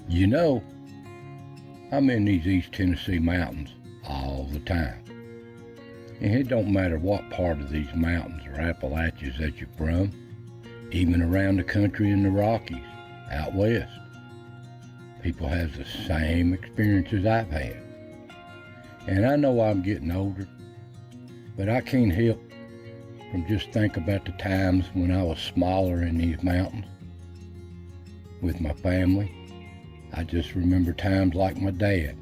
You know, I'm in these East Tennessee mountains all the time. And it don't matter what part of these mountains or Appalachias that you're from, even around the country in the Rockies, out west. People have the same experiences I've had. And I know I'm getting older, but I can't help from just think about the times when I was smaller in these mountains with my family. I just remember times like my dad,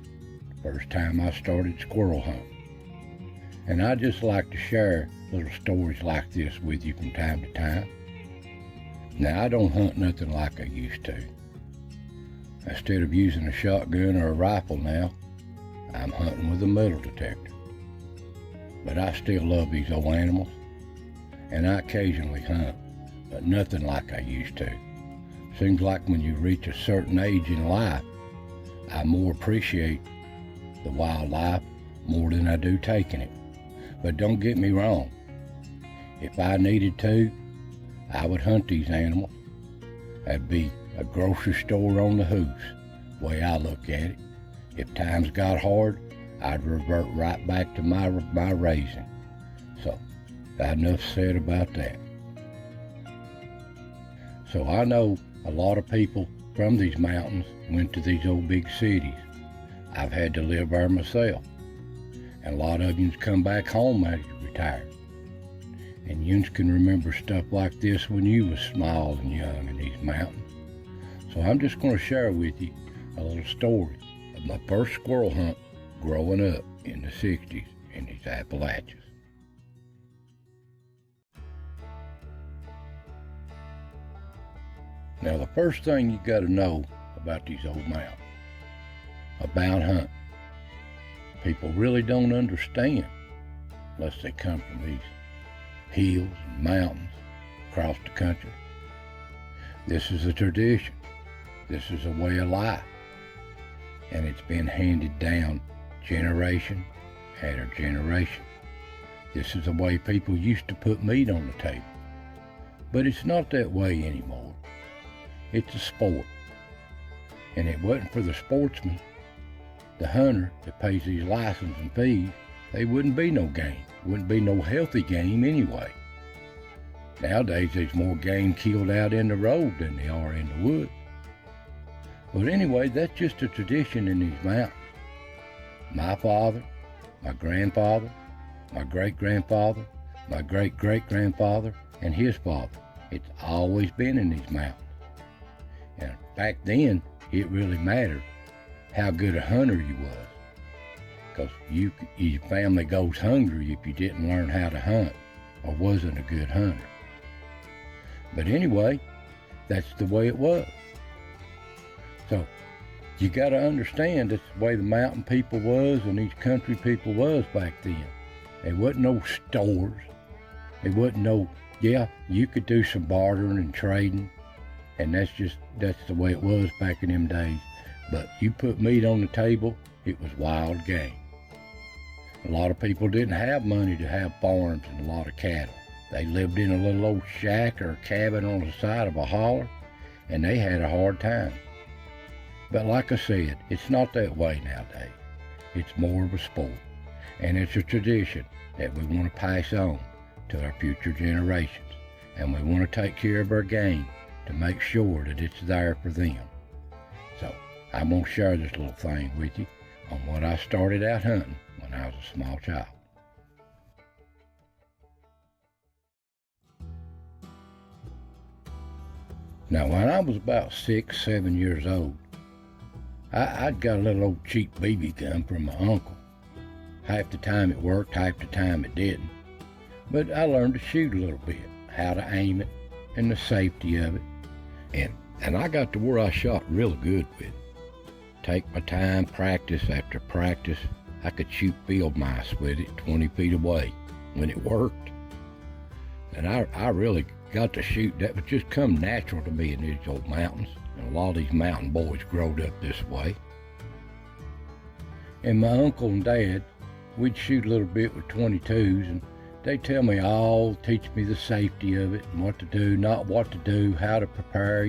the first time I started squirrel hunting. And I just like to share little stories like this with you from time to time. Now, I don't hunt nothing like I used to. Instead of using a shotgun or a rifle now, I'm hunting with a metal detector. But I still love these old animals, and I occasionally hunt, but nothing like I used to. Seems like when you reach a certain age in life, I more appreciate the wildlife more than I do taking it. But don't get me wrong, if I needed to, I would hunt these animals. That'd be a grocery store on the hooves, the way I look at it. If times got hard, I'd revert right back to my raising. So, enough said about that. So I know a lot of people from these mountains went to these old big cities. I've had to live there myself. And a lot of yous come back home after you retired. And yous can remember stuff like this when you was small and young in these mountains. So I'm just going to share with you a little story of my first squirrel hunt growing up in the 60s in these Appalachias. Now, the first thing you got to know about these old mountains, about hunting, people really don't understand unless they come from these hills and mountains across the country. This is a tradition. This is a way of life. And it's been handed down generation after generation. This is the way people used to put meat on the table. But it's not that way anymore. It's a sport. And it wasn't for the sportsman, the hunter that pays his license and fees, there wouldn't be no game. Wouldn't be no healthy game anyway. Nowadays there's more game killed out in the road than there are in the woods. But anyway, that's just a tradition in these mountains. My father, my grandfather, my great-grandfather, my great-great-grandfather, and his father, it's always been in these mountains. And back then, it really mattered how good a hunter you was. Because your family goes hungry if you didn't learn how to hunt or wasn't a good hunter. But anyway, that's the way it was. So you got to understand that's the way the mountain people was and these country people was back then. There wasn't no stores. There wasn't no, yeah, you could do some bartering and trading, and that's the way it was back in them days. But you put meat on the table, it was wild game. A lot of people didn't have money to have farms and a lot of cattle. They lived in a little old shack or a cabin on the side of a holler, and they had a hard time. But like I said, it's not that way nowadays. It's more of a sport, and it's a tradition that we want to pass on to our future generations, and we want to take care of our game to make sure that it's there for them. So I'm going to share this little thing with you on what I started out hunting when I was a small child. Now, when I was about 6, 7 years old, I'd got a little old cheap BB gun from my uncle. Half the time it worked, half the time it didn't. But I learned to shoot a little bit, how to aim it, and the safety of it. And I got to where I shot real good with it. Take my time, practice after practice. I could shoot field mice with it 20 feet away when it worked. And I really got to shoot. That would just come natural to me in these old mountains. And a lot of these mountain boys growed up this way. And my uncle and dad, we'd shoot a little bit with 22s, and they tell me all, teach me the safety of it and what to do, not what to do, how to prepare,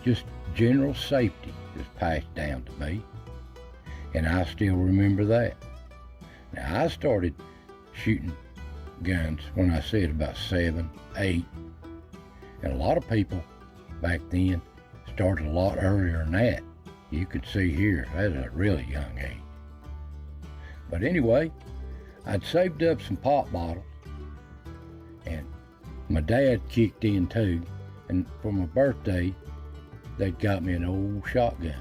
just general safety that's passed down to me, and I still remember that. Now, I started shooting guns when I said about 7, 8, and a lot of people back then started a lot earlier than that. You can see here, that's a really young age. But anyway, I'd saved up some pop bottles, and my dad kicked in too, and for my birthday, they'd got me an old shotgun.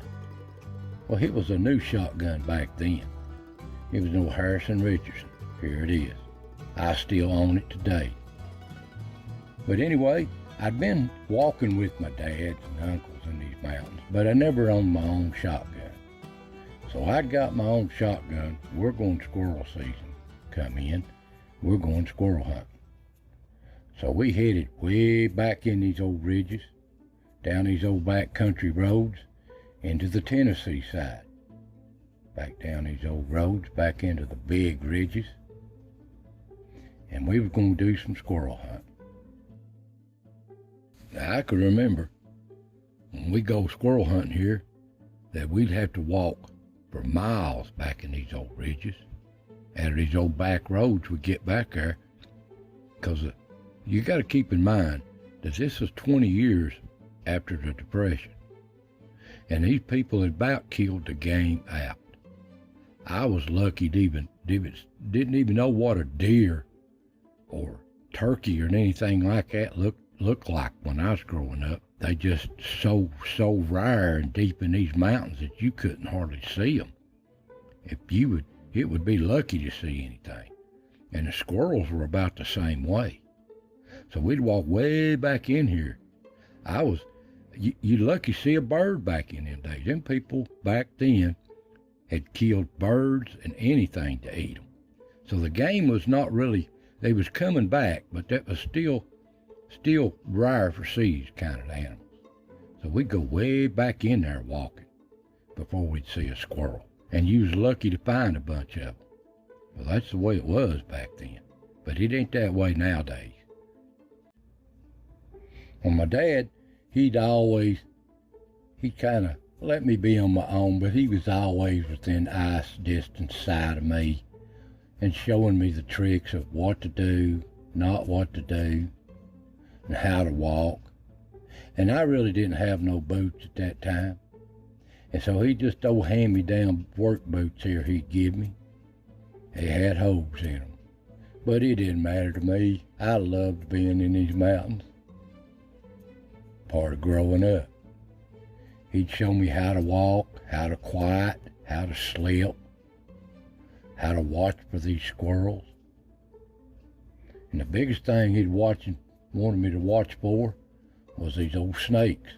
Well, it was a new shotgun back then. It was no Harrison Richardson. Here it is. I still own it today. But anyway, I'd been walking with my dads and uncles in these mountains, but I never owned my own shotgun. So I got my own shotgun. We're going squirrel season come in. We're going squirrel hunting. So we headed way back in these old ridges, down these old back country roads, into the Tennessee side. Back down these old roads, back into the big ridges. And we were going to do some squirrel hunting. Now, I could remember when we go squirrel hunting here that we'd have to walk for miles back in these old ridges, out of these old back roads we get back there, because you got to keep in mind that this was 20 years after the Depression, and these people had about killed the game out. I was lucky to didn't even know what a deer or turkey or anything like that looked like when I was growing up. They just so rare and deep in these mountains that you couldn't hardly see them. It would be lucky to see anything. And the squirrels were about the same way. So we'd walk way back in here. You'd lucky see a bird back in them days. Them people back then had killed birds and anything to eat them. So the game was not really, they was coming back, but that was still rare for these kind of animals. So we'd go way back in there walking before we'd see a squirrel. And you was lucky to find a bunch of them. Well, that's the way it was back then. But it ain't that way nowadays. Well, my dad, he kind of let me be on my own, but he was always within eyes distance sight of me and showing me the tricks of what to do, not what to do, and how to walk. And I really didn't have no boots at that time. And so he just old hand-me-down work boots here he'd give me. They had holes in them. But it didn't matter to me. I loved being in these mountains. Part of growing up. He'd show me how to walk, how to quiet, how to slip, how to watch for these squirrels. And the biggest thing he'd wanted me to watch for was these old snakes.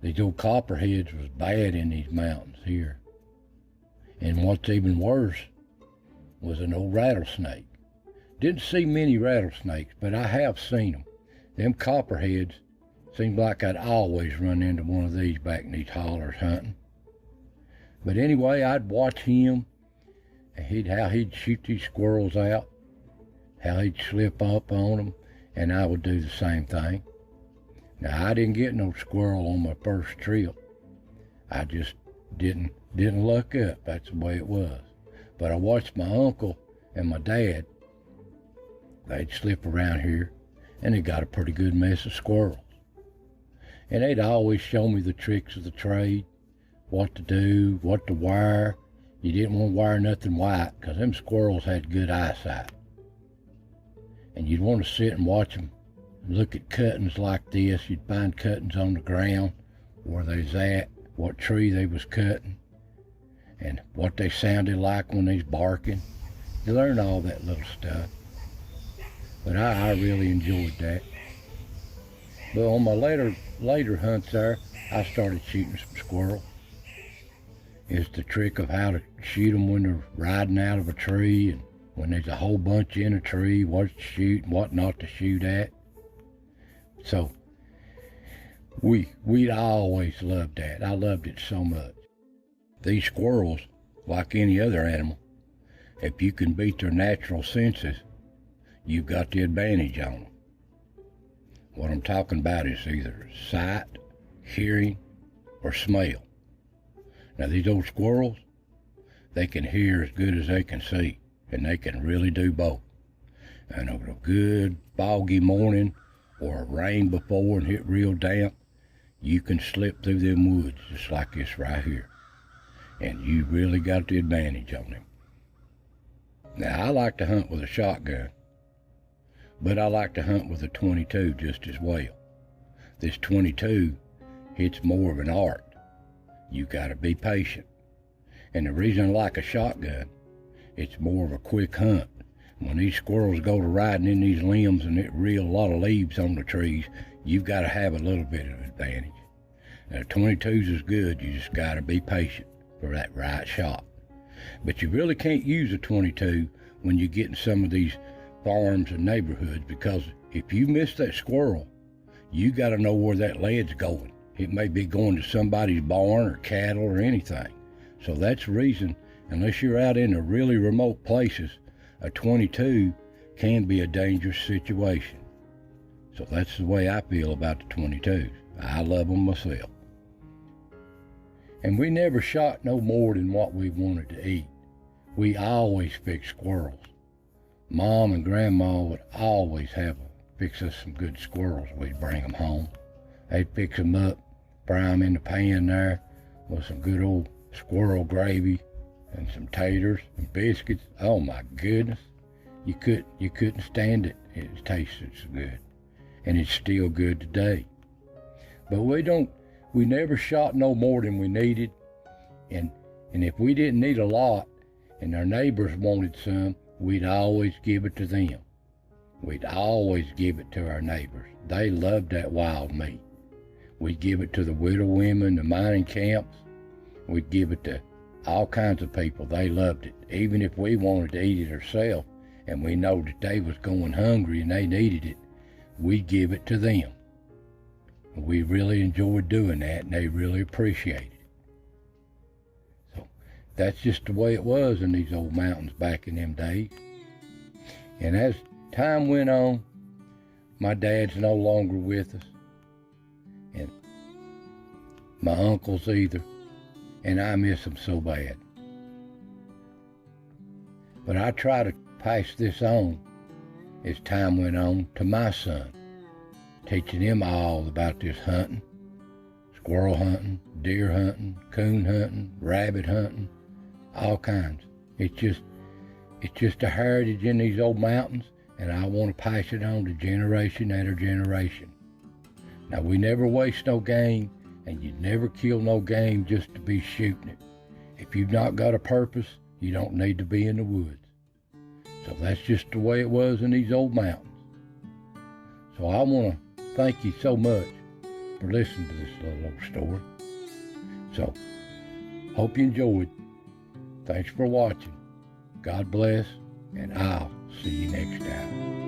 These old copperheads was bad in these mountains here. And what's even worse was an old rattlesnake. Didn't see many rattlesnakes, but I have seen them. Them copperheads, seemed like I'd always run into one of these back in these hollers hunting. But anyway, I'd watch him, and how he'd shoot these squirrels out, how he'd slip up on them, and I would do the same thing. Now, I didn't get no squirrel on my first trip. I just didn't luck up. That's the way it was. But I watched my uncle and my dad. They'd slip around here, and they got a pretty good mess of squirrels. And they'd always show me the tricks of the trade, what to do, what to wire. You didn't want to wire nothing white, because them squirrels had good eyesight. And you'd want to sit and watch them look at cuttings like this. You'd find cuttings on the ground, where they was at, what tree they was cutting, and what they sounded like when they was barking. You learn all that little stuff. But I really enjoyed that. But on my later hunts there, I started shooting some squirrel. It's the trick of how to shoot them when they're riding out of a tree, and when there's a whole bunch in a tree, what to shoot and what not to shoot at. So we'd always loved that. I loved it so much. These squirrels, like any other animal, if you can beat their natural senses, you've got the advantage on them. What I'm talking about is either sight, hearing, or smell. Now these old squirrels, they can hear as good as they can see, and they can really do both. And on a good foggy morning or a rain before and hit real damp, you can slip through them woods just like this right here. And you really got the advantage on them. Now, I like to hunt with a shotgun, but I like to hunt with a 22 just as well. This 22, it's more of an art. You gotta be patient. And the reason I like a shotgun, it's more of a quick hunt. When these squirrels go to riding in these limbs and it real lot of leaves on the trees, you've got to have a little bit of advantage. Now, 22's is good, you just got to be patient for that right shot. But you really can't use a 22 when you get in some of these farms and neighborhoods, because if you miss that squirrel, you got to know where that lead's going. It may be going to somebody's barn or cattle or anything. So that's the reason, unless you're out in the really remote places, a 22 can be a dangerous situation. So that's the way I feel about the 22s. I love them myself. And we never shot no more than what we wanted to eat. We always fixed squirrels. Mom and Grandma would always fix us some good squirrels. We'd bring them home. They'd fix them up, fry them in the pan there with some good old squirrel gravy and some taters and biscuits. Oh my goodness. You couldn't stand it. It tasted so good. And it's still good today. But we never shot no more than we needed. And if we didn't need a lot and our neighbors wanted some, we'd always give it to them. We'd always give it to our neighbors. They loved that wild meat. We'd give it to the widow women, the mining camps. We'd give it to all kinds of people. They loved it. Even if we wanted to eat it ourselves and we know that they was going hungry and they needed it, we'd give it to them. We really enjoyed doing that, and they really appreciated it. So that's just the way it was in these old mountains back in them days. And as time went on, my dad's no longer with us, and my uncles either, and I miss them so bad. But I try to pass this on as time went on to my son, teaching him all about this hunting, squirrel hunting, deer hunting, coon hunting, rabbit hunting, all kinds. It's just a heritage in these old mountains, and I want to pass it on to generation after generation. Now, we never waste no game, and you never kill no game just to be shooting it. If you've not got a purpose, you don't need to be in the woods. So that's just the way it was in these old mountains. So I want to thank you so much for listening to this little old story. So, hope you enjoyed. Thanks for watching. God bless, and I'll see you next time.